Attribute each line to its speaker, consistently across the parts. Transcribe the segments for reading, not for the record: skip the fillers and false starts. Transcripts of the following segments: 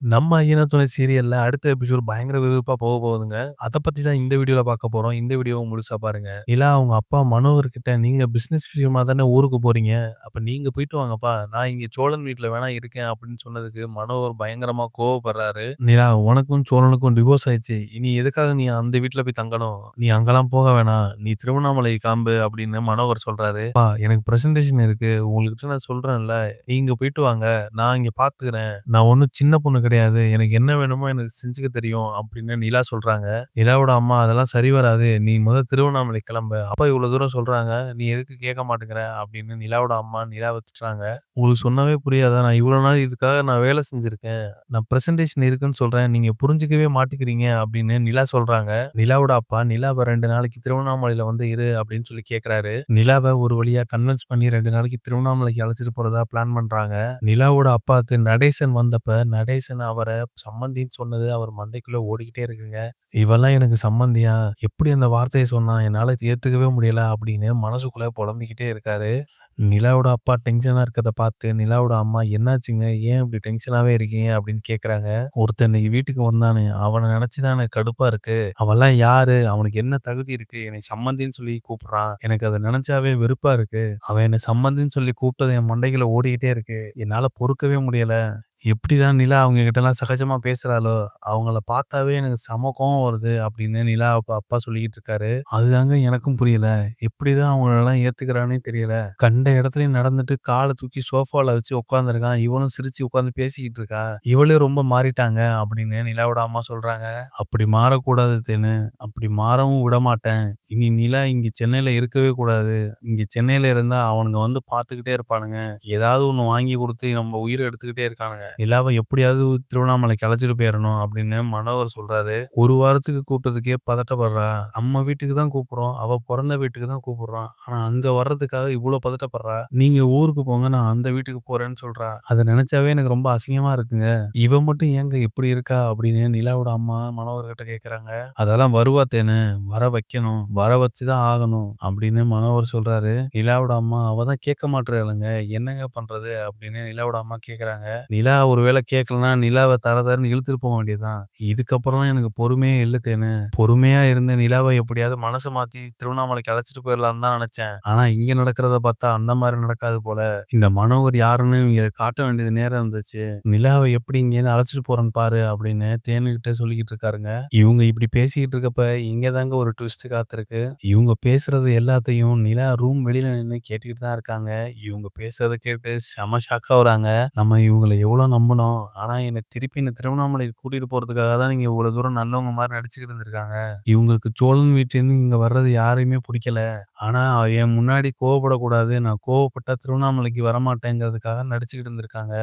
Speaker 1: நம்ம ஐயனா துணை சீரியல்ல அடுத்த எபிசோட் பயங்கர விறுவிறுப்பா போகுதுங்க. அத பத்தி தான் இந்த வீடியோல பார்க்க போறோம். இந்த வீடியோவ முழுசா பாருங்க. நிலா அவங்க அப்பா மனோகர்கிட்ட, "நீங்க பிசினஸ் விஷயமா தானே ஊருக்கு போறீங்க. அப்ப நீங்க போயிட்டு வாங்கப்பா. நான் இங்க சோழன் வீட்ல வேணா இருக்கேன்." அப்படின்னு சொன்னதுக்கு மனோகர் பயங்கரமா கோவப்படுறாரு. "நிலா, உனக்கும் சோழனுக்கும் டிவோர்ஸ் ஆயிடுச்சு. இனி எதுக்காக நீ அந்த வீட்ல போய் தங்கணும்? நீ அங்கலாம் போக வேணாம். நீ திருவண்ணாமலை கிளம்பு." அப்படின்னு மனோகர் சொல்றாரு. "அப்பா, எனக்கு பிரசன்டேஷன் இருக்கு. உங்ககிட்ட நான் சொல்றேன்ல. நீங்க போயிட்டு வாங்க. நான் இங்க பார்த்துக்கிறேன். நான் ஒண்ணும் சின்ன பொண்ணு கிடையாது. எனக்கு என்ன வேணுமோ எனக்கு செஞ்சுக்க தெரியும்." அப்படின்னு நிலா சொல்றாங்க. நிலாவோட அம்மா, "அதெல்லாம் சரி வராது. நீ திருவண்ணாமலை கிளம்பு. அப்பா இவ்வளவு தூரம் சொல்றாங்க. நீ எதுக்கு கேட்க மாட்டேங்கிற?" அப்படின்னு நிலாவோட அம்மா நிலாவ திட்டுறாங்க. "உங்களுக்கு சொன்னாவே புரியாதா? நான் இவ்வளவு நாள் இதுக்காக நான் வேலை செஞ்சிருக்கேன். நான் பிரசன்டேஷன் இருக்குன்னு சொல்றேன். நீங்க புரிஞ்சுக்கவே மாட்டேங்கிறீங்க." அப்படின்னு நிலா சொல்றாங்க. நிலாவோட அப்பா, "நிலாவ 2 நாளைக்கு திருவண்ணாமலையில வந்து இரு." அப்படின்னு சொல்லி கேட்கிறாரு. நிலாவ ஒரு வழியா கன்வின்ஸ் பண்ணி 2 நாளைக்கு திருவண்ணாமலைக்கு அழைச்சிட்டு போறதா பிளான் பண்றாங்க. நிலாவோட அப்பாவுக்கு நடேசன் வந்தப்ப, நடேசன் அவர சம்மந்தின்னு சொன்னது அவர் மண்டைக்குள்ள ஓடிக்கிட்டே இருக்குங்க. "இவன்லாம் எனக்கு சம்மந்தியா? எப்படி அந்த வார்த்தைய சொன்னான்? என்னால ஏத்துக்கவே முடியல." அப்படின்னு மனசுக்குள்ள புலம்பிக்கிட்டே இருக்காரு. நிலாவோட அப்பா டென்ஷனா இருக்கத பார்த்து, நிலாவோட அம்மா, "என்னாச்சுங்க? ஏன் இப்படி டென்ஷனாவே இருக்கீங்க?" அப்படின்னு கேட்கறாங்க. "ஒருத்தன் இன்னைக்கு வீட்டுக்கு வந்தானே, அவன நெனச்சு தான் எனக்கு கடுப்பா இருக்கு. அவன்லாம் யாரு? அவனுக்கு என்ன தகுதி இருக்கு? என்னை சம்மந்தின்னு சொல்லி கூப்பிடுறான். எனக்கு அத நெனச்சாவே வெறுப்பா இருக்கு. அவன் என்ன சம்மந்தின்னு சொல்லி கூப்பிட்டது என் மண்டைக்குள்ள ஓடிக்கிட்டே இருக்கு. என்னால பொறுக்கவே முடியல." எப்படிதான் நிலா அவங்க கிட்டலாம் சகஜமா பேசுறாளோ, அவங்கள பார்த்தாவே எனக்கு செம கோவம் வருது அப்படின்னு நிலா அப்பா சொல்லிக்கிட்டு இருக்காரு. அதுதாங்க எனக்கும் புரியல. எப்படிதான் அவங்களலாம் ஏத்துக்கிறான்னே தெரியல. கண்ட இடத்துலயும் நடந்துட்டு கால தூக்கி சோஃபால வச்சு உட்கார்ந்துருக்கான். இவனும் சிரிச்சு உட்கார்ந்து பேசிக்கிட்டு இருக்கா. இவளும் ரொம்ப மாறிட்டாங்க அப்படின்னு நிலாவோட அம்மா சொல்றாங்க. "அப்படி மாறக்கூடாது தேனு. அப்படி மாறவும் விடமாட்டேன். இனி நிலா இங்க சென்னையில இருக்கவே கூடாது. இங்க சென்னையில இருந்தா அவனுங்க வந்து பார்த்துக்கிட்டே இருப்பானுங்க. ஏதாவது ஒண்ணு வாங்கி குடுத்து நம்ம உயிர எடுத்துக்கிட்டே இருக்கானுங்க. நிலாவ எப்படியாவது திருவண்ணாமலைக்கு அழைச்சிட்டு போயிறணும்." அப்படின்னு மனோகர் சொல்றாரு. "ஒரு வாரத்துக்கு கூப்பிட்டதுக்கே பதட்டப்படுறா. நம்ம வீட்டுக்கு தான் கூப்பிடுறோம். அவ பொறந்த வீட்டுக்கு தான் கூப்பிடுறோம். ஆனா அங்க வர்றதுக்காக இவ்ளோ பதட்டப்படுறா. நீங்க ஊருக்கு போங்க, நான் அந்த வீட்டுக்கு போறேன்னு சொல்றா. அத நெனச்சாவே எனக்கு ரொம்ப அசிங்கமா இருக்குங்க. இவ மட்டும் ஏங்க இப்படி இருக்கா?" அப்படின்னு நிலாவோட அம்மா மனோகர்கிட்ட கேட்கறாங்க. "அதெல்லாம் வருவா தேனு. வர வைக்கணும். வர வச்சு தான் ஆகணும்." அப்படின்னு மனோகர் சொல்றாரு. நிலாவோட அம்மா, "அவ தான் கேட்க மாட்றாளுங்க. என்னங்க பண்றது?" அப்படின்னு நிலாவோட அம்மா கேட்கறாங்க. நிலா ஒரு வேள கேட்கலன்னா, நிலாவ தர தரன்னு இழுத்துட்டு போ வேண்டியது தான். இதுக்கப்புறம்லாம் எனக்கு பொறுமையே இல்ல தேனு. பொறுமையா இருந்து நிலாவ எப்படியாவது மனச மாத்தி திருவண்ணாமலைக்கு அழைச்சிட்டு போயிரலான்னு தான் நெனச்சேன். ஆனா இங்க நடக்கிறத பார்த்தா அந்த மாரி நடக்காது போல. இந்த மனோகர் யாருன்னு இங்க காட்ட வேண்டியது நேரம் இருந்துச்சு. நிலாவ எப்படி இங்கேருந்து அழைச்சிட்டு போறேன்னு பாரு அப்படின்னு தேனுகிட்ட சொல்லிக்கிட்டு இருக்காருங்க. இவங்க இப்படி பேசிக்கிட்டு இருக்கப்ப, இங்க தாங்க ஒரு ட்விஸ்ட் காத்திருக்கு. இவங்க பேசுறது எல்லாத்தையும் நிலா ரூம் வெளியில நின்னு கேட்டுக்கிட்டு தான் இருக்காங்க. இவங்க பேசுறத கேட்டு செம ஷாக் ஆவுறாங்க. "நம்ம இவங்கள எவ்வளோ நம்புனோம். ஆனா திருப்பி என்ன திருவண்ணாமலைக்கு கூட்டிட்டு போறதுக்காக தான் நீங்க இவ்வளோ தூரம் நல்லவங்க மாரி நடிச்சுக்கிட்டு இருந்திருக்காங்க. இவங்களுக்கு சோழன் வீட்லேருந்து இங்க வர்றது யாரையுமே புடிக்கல. ஆனா என் முன்னாடி கோவப்படக்கூடாது. நான் கோவப்பட்டா திருவண்ணாமலைக்கு வரமாட்டேங்கிறதுக்காக நடிச்சுக்கிட்டு இருந்திருக்காங்க.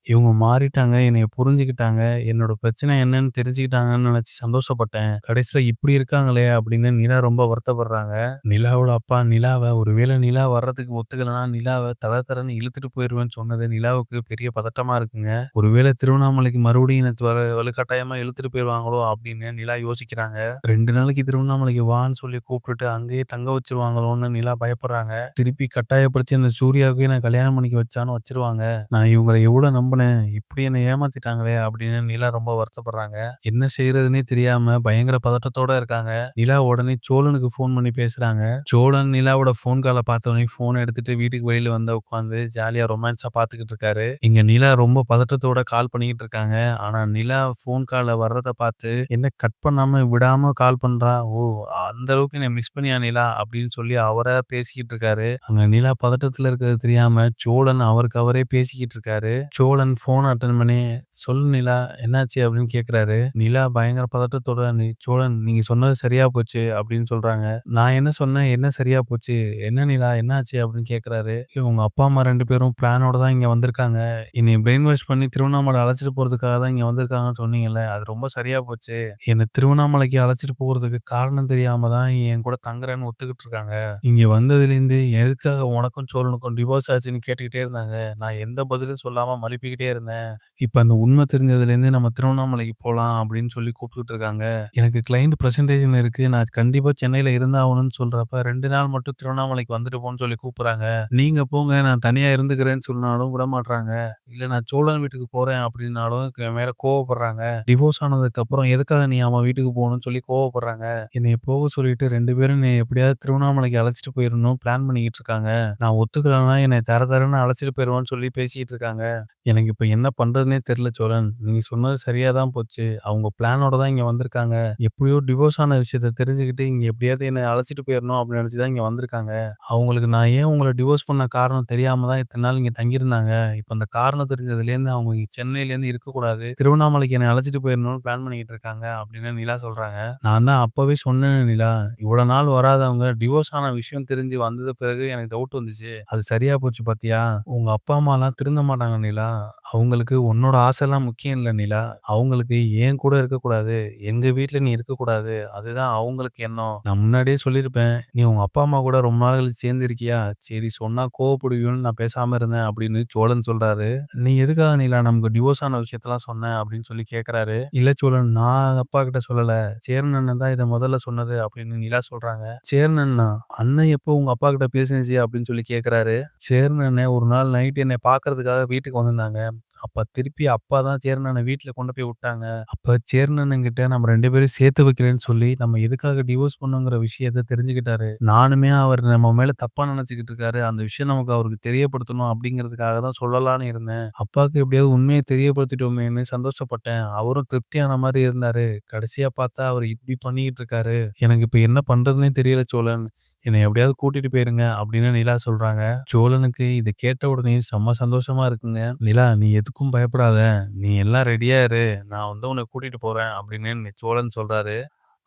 Speaker 1: இவங்க மாறிட்டாங்க. என்னைய புரிஞ்சுக்கிட்டாங்க. என்னோட பிரச்சனை என்னன்னு தெரிஞ்சுக்கிட்டாங்கன்னு நெனச்சு சந்தோஷப்பட்டேன். கடைசில இப்படி இருக்காங்களே!" அப்படின்னு நிலா ரொம்ப வருத்தப்படுறாங்க. நிலாவோட அப்பா நிலாவ ஒருவேளை நிலா வர்றதுக்கு ஒத்துக்கலன்னா, நிலாவ தர தரன்னு இழுத்துட்டு போயிருவேன்னு சொன்னது நிலாவுக்கு பெரிய பதட்டமா இருக்குங்க. ஒருவேளை திருவண்ணாமலைக்கு மறுபடியும் என்ன வலுக்கட்டாயமா இழுத்துட்டு போயிருவாங்களோ அப்படின்னு நிலா யோசிக்கிறாங்க. 2 நாளைக்கு திருவண்ணாமலைக்கு வான்னு சொல்லி கூப்பிட்டுட்டு அங்கேயே தங்க வச்சுருவாங்களோன்னு நிலா பயப்படுறாங்க. திருப்பி கட்டாயப்படுத்தி அந்த சூர்யாவுக்கே நான் கல்யாணம் பண்ணிக்க வச்சாலும் வச்சுருவாங்க. நான் இவங்கள எவ்வளோ நம்புனேன். இப்படி என்ன ஏமாத்திட்டாங்களே அப்படின்னு நிலா ரொம்ப வருத்தப்படுறாங்க. என்ன செய்றதுன்னே தெரியாம பயங்கர பதட்டத்தோட இருக்காங்க. நிலா உடனே சோழனுக்கு ஃபோன் பண்ணி பேசுறாங்க. சோழன் நிலாவோட ஃபோன் கால பார்த்தோனே ஃபோன எடுத்துட்டு வீட்டுக்கு வெளியில வந்து உட்காந்து ஜாலியா ரொமான்ஸா பார்த்துக்கிட்டு இருக்காரு. இங்க நிலா ரொம்ப பதட்டத்தோட கால் பண்ணிக்கிட்டு இருக்காங்க. ஆனா நிலா ஃபோன் கால்ல வர்றத பார்த்து, என்ன கட் பண்ணாம விடாம கால் பண்றா. "ஓ! அந்த அளவுக்கு என்ன மிஸ் பண்ணியா நிலா?" அப்படின்னு சொல்லி அவரா பேசிக்கிட்டு இருக்காரு. அங்க நிலா பதட்டத்துல இருக்கிறது தெரியாம சோழன் அவருக்கு அவரே பேசிக்கிட்டு இருக்காரு. சோழன் ஃபோன் அட்டெண்ட் பண்ணி, "சொல்லு நிலா, என்னாச்சு?" அப்படின்னு கேட்கிறாரு. நிலா பயங்கர பதட்டத்தோட, "சோழன், நீங்க சொன்னது சரியா போச்சு." அப்படின்னு சொல்றாங்க. "நான் என்ன சொன்னேன்? என்ன சரியா போச்சு? என்ன நிலா, என்னாச்சு?" அப்படின்னு கேட்கிறாரு. "உங்க அப்பா, அம்மா 2 பேரும் பிளானோட தான் இங்க வந்திருக்காங்க. என்னைய பிரெயின் வாஷ் பண்ணி திருவண்ணாமலை அழைச்சிட்டு போறதுக்காக தான் இங்க வந்திருக்காங்கன்னு சொன்னீங்கல்ல. அது ரொம்ப சரியா போச்சு. என்ன திருவண்ணாமலைக்கு அழைச்சிட்டு போறதுக்கு காரணம் தெரியாம தான் என் கூட தங்குறேன்னு ஒத்துக்கிட்டு இருக்காங்க. இங்க வந்ததுலேருந்து எதுக்காக உனக்கும் சோழனுக்கும் டிவோர்ஸ் ஆச்சுன்னு கேட்டுக்கிட்டே இருந்தாங்க. நான் எந்த பதிலும் சொல்லாம மழுப்பிக்கிட்டே இருந்தேன். இப்ப அந்த உண்மை தெரிஞ்சதுலேருந்து நம்ம திருவண்ணாமலைக்கு போலாம் அப்படின்னு சொல்லி கூப்பிட்டுட்டு இருக்காங்க. எனக்கு கிளையண்ட் பிரசன்டேஷன் இருக்கு. நான் கண்டிப்பா சென்னையில இருந்தாகணும்னு சொல்றப்ப 2 நாள் மட்டும் திருவண்ணாமலைக்கு வந்துட்டு போன்னு சொல்லி கூப்பிடுறாங்க. நீங்க போங்க நான் தனியா இருந்துக்கிறேன்னு சொன்னாலும் விடமாட்றாங்க. இல்ல நான் சோழன் வீட்டுக்கு போறேன் அப்படின்னாலும் என் மேல கோவப்படுறாங்க. டிவோர்ஸ் ஆனதுக்கு அப்புறம் எதுக்காக நீ அவன் வீட்டுக்கு போகணும்னு சொல்லி கோவப்படுறாங்க. என்னைய போக சொல்லிட்டு 2 பேரும் என்னைய எப்படியாவது திருவண்ணாமலைக்கு அழைச்சிட்டு போயிரணும் பிளான் பண்ணிக்கிட்டு இருக்காங்க. நான் ஒத்துக்கலன்னா என்னைய தர தரன்னு அழைச்சிட்டு போயிருவான்னு சொல்லி பேசிட்டு இருக்காங்க. எனக்கு இப்ப என்ன பண்றதுன்னே தெரியல சோழன். நீங்க சொன்னது சரியா தான் போச்சு. அவங்க பிளானோட தான் இங்க வந்திருக்காங்க. எப்படியோ டிவோர்ஸ் ஆன விஷயத்த தெரிஞ்சுக்கிட்டு இங்க எப்படியாவது என்ன அழைச்சிட்டு போயிரணும் அப்படின்னு நினைச்சு தான் இங்க வந்திருக்காங்க. அவங்களுக்கு நான் ஏன் உங்கள டிவோர்ஸ் பண்ண காரணம் தெரியாம தான் இத்தன நாள் இங்க தங்கியிருந்தாங்க. இப்ப அந்த காரணம் தெரிஞ்சதுலேருந்து அவங்க இங்க சென்னையிலேருந்து இருக்கக்கூடாது. திருவண்ணாமலைக்கு என்னை அழைச்சிட்டு போயிரணும்னு பிளான் பண்ணிக்கிட்டு இருக்காங்க அப்படின்னு நிலா சொல்றாங்க. நான் தான் அப்பவே சொன்னேனே நிலா. இவ்வளவு நாள் வராதவங்க டிவோர்ஸ் ஆன விஷயம் தெரிஞ்சு வந்தது பிறகு எனக்கு டவுட் வந்துச்சு. அது சரியா போச்சு பாத்தியா? உங்க அப்பா அம்மாலாம் திருந்த மாட்டாங்க நிலா. அவங்களுக்கு உன்னோட ஆசைலாம் முக்கியம் இல்ல நிலா. அவங்களுக்கு என் கூட இருக்கக்கூடாது. எங்க வீட்ல நீ இருக்கக்கூடாது. அதுதான் அவங்களுக்கு எண்ணம். நான் முன்னாடியே சொல்லியிருப்பேன். நீ உங்க அப்பா அம்மா கூட ரொம்ப நாள் கழிச்சு சேர்ந்திருக்கியா? சரி சொன்னா கோவப்படுவியோன்னு நான் பேசாம இருந்தேன் அப்படின்னு சோழன் சொல்றாரு. நீ எதுக்காக நிலா நமக்கு டிவோர்ஸ் ஆன விஷயத்தலாம் சொன்ன அப்படின்னு சொல்லி கேட்கறாரு. இல்ல சோழன் நான் அப்பா கிட்ட சொல்லல. சேரன் அண்ணன் தான் இத முதல்ல சொன்னது அப்படின்னு நிலா சொல்றாங்க. சேரன் அண்ணா அண்ணன் எப்போ உங்க அப்பா கிட்ட பேசினுச்சு அப்படின்னு சொல்லி கேட்கறாரு. சேரன் அண்ணன் ஒரு நாள் நைட் என்னை பார்க்கறதுக்காக வீட்டுக்கு வந்திருந்தாங்க. அப்ப திருப்பி அப்பா தான் சேரன் அண்ணன வீட்ல கொண்டு போய் விட்டாங்க. அப்ப சேரன் அண்ணன்கிட்ட நம்ம 2 பேரையும் சேர்த்து வைக்கிறேன்னு சொல்லி நம்ம எதுக்காக டிவோர்ஸ் பண்ணோங்கிற விஷயத்த தெரிஞ்சுக்கிட்டாரு. நானுமே அவர் நம்ம மேல தப்பா நினைச்சுக்கிட்டு இருக்காரு. அந்த விஷயம் நமக்கு அவருக்கு தெரியப்படுத்தணும் அப்படிங்கிறதுக்காக தான் சொல்லலான்னு இருந்தேன். அப்பாவுக்கு எப்படியாவது உண்மைய தெரியப்படுத்திட்டோமேன்னு சந்தோஷப்பட்டேன். அவரும் திருப்தியான மாரி இருந்தாரு. கடைசியா பார்த்தா அவர் இப்படி பண்ணிக்கிட்டு இருக்காரு. எனக்கு இப்ப என்ன பண்றதுன்னே தெரியல சோழன். என்னை எப்படியாவது கூட்டிட்டு போயிருங்க அப்படின்னு நிலா சொல்றாங்க. சோழனுக்கு இத கேட்ட உடனே செம்ம சந்தோஷமா இருக்குங்க. நிலா நீ எதுக்கும் பயப்படாத. நீ எல்லாம் ரெடியா இரு. நான் வந்து உன்ன கூட்டிட்டு போறேன் அப்படின்னு சோழன் சொல்றாரு.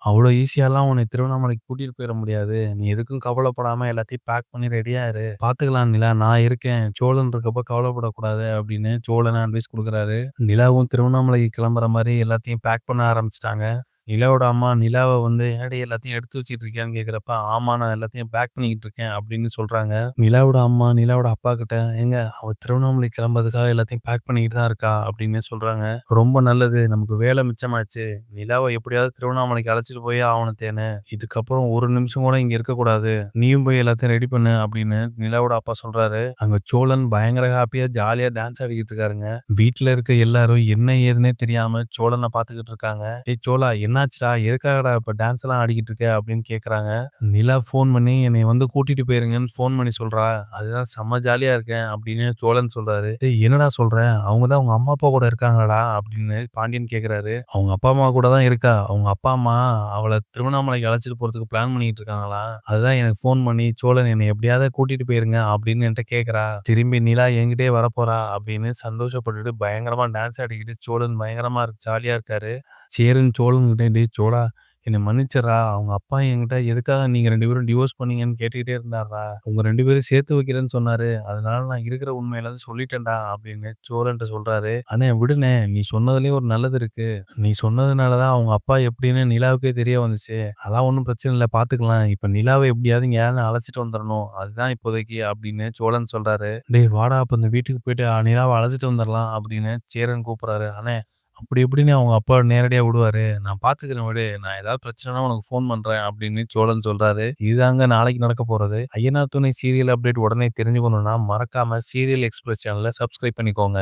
Speaker 1: அவ்வளோ ஈஸியாலாம் உன்னை திருவண்ணாமலைக்கு கூட்டிட்டு போயிற முடியாது. நீ எதுக்கும் கவலைப்படாம எல்லாத்தையும் பேக் பண்ணி ரெடியா இரு. பார்த்துக்கலாம் நிலா நான் இருக்கேன். சோழன் இருக்கப்ப கவலைப்படக்கூடாது அப்படின்னு சோழன் அட்வைஸ் குடுக்குறாரு. நிலாவும் திருவண்ணாமலைக்கு கிளம்புற மாரி எல்லாத்தையும் பேக் பண்ண ஆரம்பிச்சுட்டாங்க. நிலாவோட அம்மா நிலாவ வந்து "என்னடி எல்லாத்தையும் எடுத்து வச்சுட்டு இருக்கியான்னு?" கேட்கிறப்ப, "ஆமா நான் எல்லாத்தையும் பேக் பண்ணிக்கிட்டு இருக்கேன்" அப்படின்னு சொல்றாங்க. நிலாவோட அம்மா நிலாவோட அப்பா கிட்ட, "ஏங்க அவ திருவண்ணாமலை கிளம்புறதுக்காக எல்லாத்தையும் பேக் பண்ணிக்கிட்டு தான் இருக்கா" அப்படின்னு சொல்றாங்க. "ரொம்ப நல்லது. நமக்கு வேலை மிச்சமாச்சு. நிலாவ எப்படியாவது திருவண்ணாமலைக்கு அழைச்சிட்டு போயே ஆவணும் தேனு. இதுக்கப்புறம் ஒரு நிமிஷம் கூட இங்க இருக்கக்கூடாது. நீயும் போய் எல்லாத்தையும் ரெடி பண்ணு" அப்படின்னு நிலாவோட அப்பா சொல்றாரு. அங்க சோழன் பயங்கர ஹாப்பியா ஜாலியா டான்ஸ் ஆடிக்கிட்டு இருக்காருங்க. வீட்ல இருக்க எல்லாரும் என்ன ஏதுன்னே தெரியாம சோழன பார்த்துக்கிட்டு இருக்காங்க. "டேய் சோழா என்னாச்சுடா? எதுக்காகடா இப்ப டான்ஸ் எல்லாம் ஆடிக்கிட்டு இருக்க?" அப்படின்னு கேட்கறாங்க. நிலா ஃபோன் பண்ணி என்னைய வந்து கூட்டிட்டு போயிருங்கன்னு ஃபோன் பண்ணி சொல்றா. அதுதான் செம்ம ஜாலியா இருக்கேன் அப்படின்னு சோழன் சொல்றாரு. "டேய் என்னடா சொல்ற? அவங்க தான் உங்க அம்மா அப்பா கூட இருக்காங்களாடா?" அப்படின்னு பாண்டியன் கேட்கறாரு. "அவங்க அப்பா அம்மா கூட தான் இருக்கா. அவங்க அப்பா அம்மா அவள திருவண்ணாமலைக்கு அழைச்சிட்டு போறதுக்கு பிளான் பண்ணிட்டு இருக்காங்களாம். அதுதான் எனக்கு ஃபோன் பண்ணி சோழன் என்னை எப்படியாவது கூட்டிட்டு போயிருங்க அப்படின்னு என்ட்ட கேட்கறா. திரும்பி நிலா என்கிட்டயே வரப்போறா" அப்படின்னு சந்தோஷப்பட்டுட்டு பயங்கரமா டான்ஸ் ஆடிக்கிட்டு சோழன் பயங்கரமா ஜாலியா இருக்காரு. சேரன் சோழன்கிட்ட, "டேய் சோழா என்ன மன்னிச்சிடுறா. அவங்க அப்பா என்கிட்ட எதுக்காக நீங்க 2 பேரும் டிவோர்ஸ் பண்ணீங்கன்னு கேட்டுக்கிட்டே இருந்தார்றா. உங்க 2 பேரையும் சேர்த்து வைக்கிறேன்னு சொன்னாரு. அதனால நான் இருக்கிற உண்மை எல்லாத்தையும் சொல்லிட்டேன்டா" அப்படின்னு சோழன்ட்ட சொல்றாரு. "அண்ணே விடுண்ணே. நீ சொன்னதுலயும் ஒரு நல்லது இருக்கு. நீ சொன்னதுனால தான் அவங்க அப்பா எப்படின்னு நிலாவுக்கே தெரிய வந்துச்சு. அதெல்லாம் ஒண்ணும் பிரச்சனை இல்ல பார்த்துக்கலாம். இப்ப நிலாவ எப்படியாவது இங்கேயாவது அழைச்சிட்டு வந்துரணும். அதுதான் இப்போதைக்கு" அப்படின்னு சோழன் சொல்றாரு. "டேய் வாடா அப்ப இந்த வீட்டுக்கு போயிட்டு நிலாவ அழைச்சிட்டு வந்துரலாம்" அப்படின்னு சேரன் கூப்பிடுறாரு. "அண்ணே அப்படி எப்படிண்ணே அவங்க அப்பா நேரடியா விடுவாரு? நான் பார்த்துக்கிறேன் விடு. நான் ஏதாவது பிரச்சனைனா உனக்கு ஃபோன் பண்றேன்" அப்படின்னு சோழன் சொல்றாரு. இதுதாங்க நாளைக்கு நடக்க போறது. ஐயனார் துணை சீரியல் அப்டேட் உடனே தெரிஞ்சுக்கணும்னா மறக்காம சீரியல் எக்ஸ்பிரஸ் சேனல சப்ஸ்கிரைப் பண்ணிக்கோங்க.